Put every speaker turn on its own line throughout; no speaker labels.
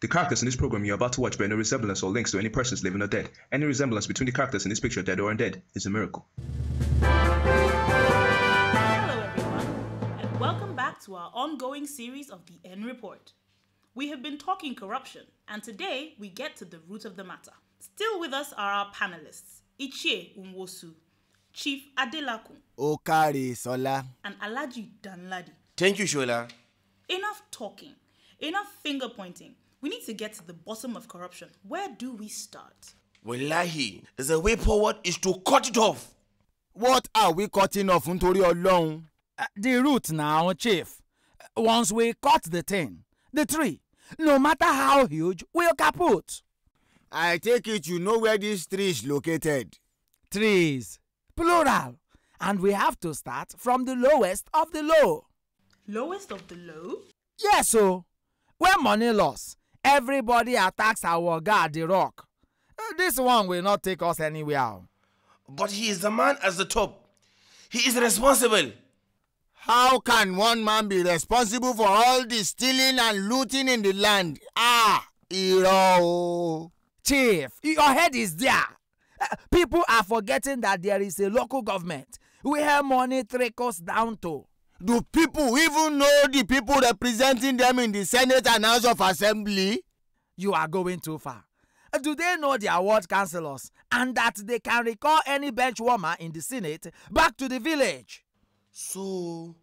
The characters in this program you're about to watch bear no resemblance or links to any persons living or dead. Any resemblance between the characters in this picture, dead or undead, is a miracle.
Hello everyone, and welcome back to our ongoing series of The N Report. We have been talking corruption, and today we get to the root of the matter. Still with us are our panelists, Ichie Unwosu, Chief Adelakun,
Okare Sola,
and Alhaji Danladi.
Thank you, Shola.
Enough talking, enough finger pointing. We need to get to the bottom of corruption. Where do we start?
Wallahi, the way forward is to cut it off.
What are we cutting off nítorí Ọlọ́run?
The root now, Chief. Once we cut the tree, no matter how huge, will kaput.
I take it you know where this tree is located.
Trees, plural. And we have to start from the lowest of the low.
Lowest of the low?
Yes, so when money loss, everybody attacks our God, the rock. This one will not take us anywhere.
But he is the man at the top. He is responsible.
How can one man be responsible for all the stealing and looting in the land? Irọ́.
Chief, your head is there. People are forgetting that there is a local government where money trickles down to.
Do people even know the people representing them in the Senate and House of Assembly?
You are going too far. Do they know their ward councillors and that they can recall any bench warmer in the Senate back to the village?
So,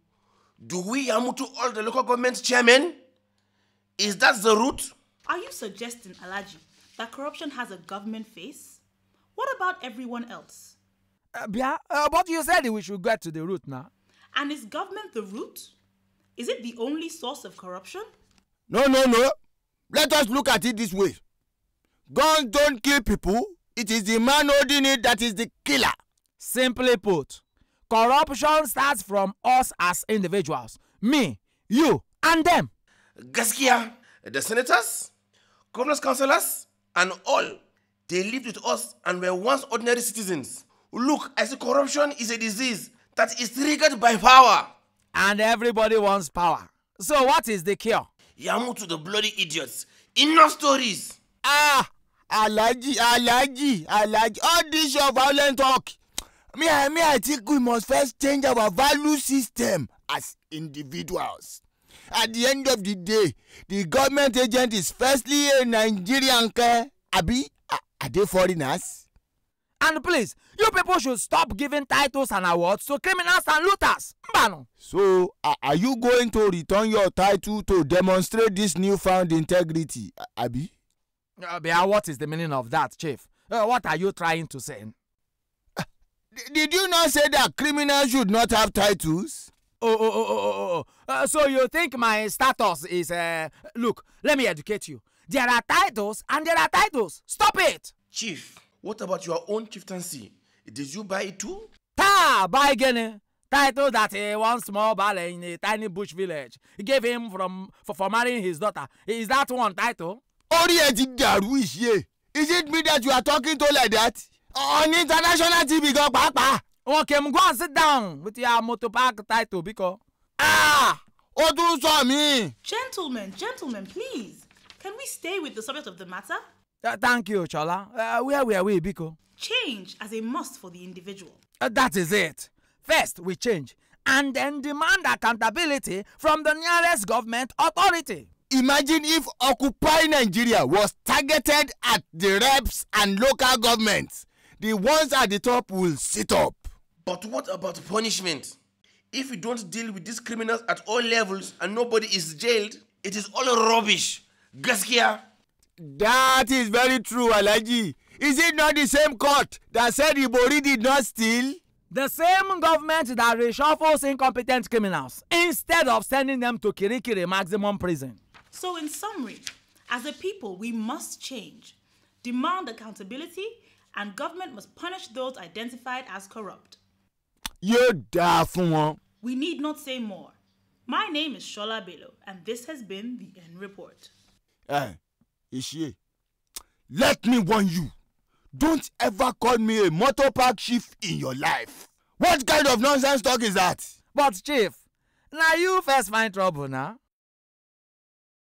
do we yamu to all the local government chairmen? Is that the root?
Are you suggesting, Alhaji, that corruption has a government face? What about everyone else?
But you said we should get to the root now.
And is government the root? Is it the only source of corruption?
No. Let us look at it this way. Guns don't kill people. It is the man holding it that is the killer.
Simply put, corruption starts from us as individuals. Me, you, and them.
Gaskiya, the senators, governors, councillors, and all, they lived with us and were once ordinary citizens. Look, I say corruption is a disease that is triggered by power.
And everybody wants power. So what is the cure?
Yamu to the bloody idiots. Enough stories.
Alhaji. All this your violent talk. Me, I think we must first change our value system as individuals. At the end of the day, the government agent is firstly a Nigerian. Abi, are they foreigners?
And please, you people should stop giving titles and awards to criminals and looters. Mbano.
So, are you going to return your title to demonstrate this newfound integrity, Abi?
What is the meaning of that, Chief? What are you trying to say?
Did you not say that criminals should not have titles?
So you think my status is... Look, let me educate you. There are titles and there are titles. Stop it!
Chief, what about your own chieftaincy? Did you buy it too?
Buy again. Title that one small ballet in a tiny bush village gave him for marrying his daughter. Is that one title?
Is it me that you are talking to like that? On international TV, go papa.
Okay, go and sit down with your motopark title because...
do so me.
Gentlemen, please. Can we stay with the subject of the matter?
Thank you, Chola. Where were we, Biko?
Change as a must for the individual.
That is it. First, we change, and then demand accountability from the nearest government authority.
Imagine if Occupy Nigeria was targeted at the reps and local governments. The ones at the top will sit up.
But what about punishment? If we don't deal with these criminals at all levels and nobody is jailed, it is all rubbish. Gaskiya.
That is very true, Alhaji. Is it not the same court that said Ibori did not steal?
The same government that reshuffles incompetent criminals instead of sending them to Kirikiri maximum prison.
So in summary, as a people, we must change, demand accountability, and government must punish those identified as corrupt. We need not say more. My name is Shola Bello, and this has been the N Report.
Ishie, let me warn you. Don't ever call me a motor park chief in your life. What kind of nonsense talk is that?
But Chief, now you first find trouble now.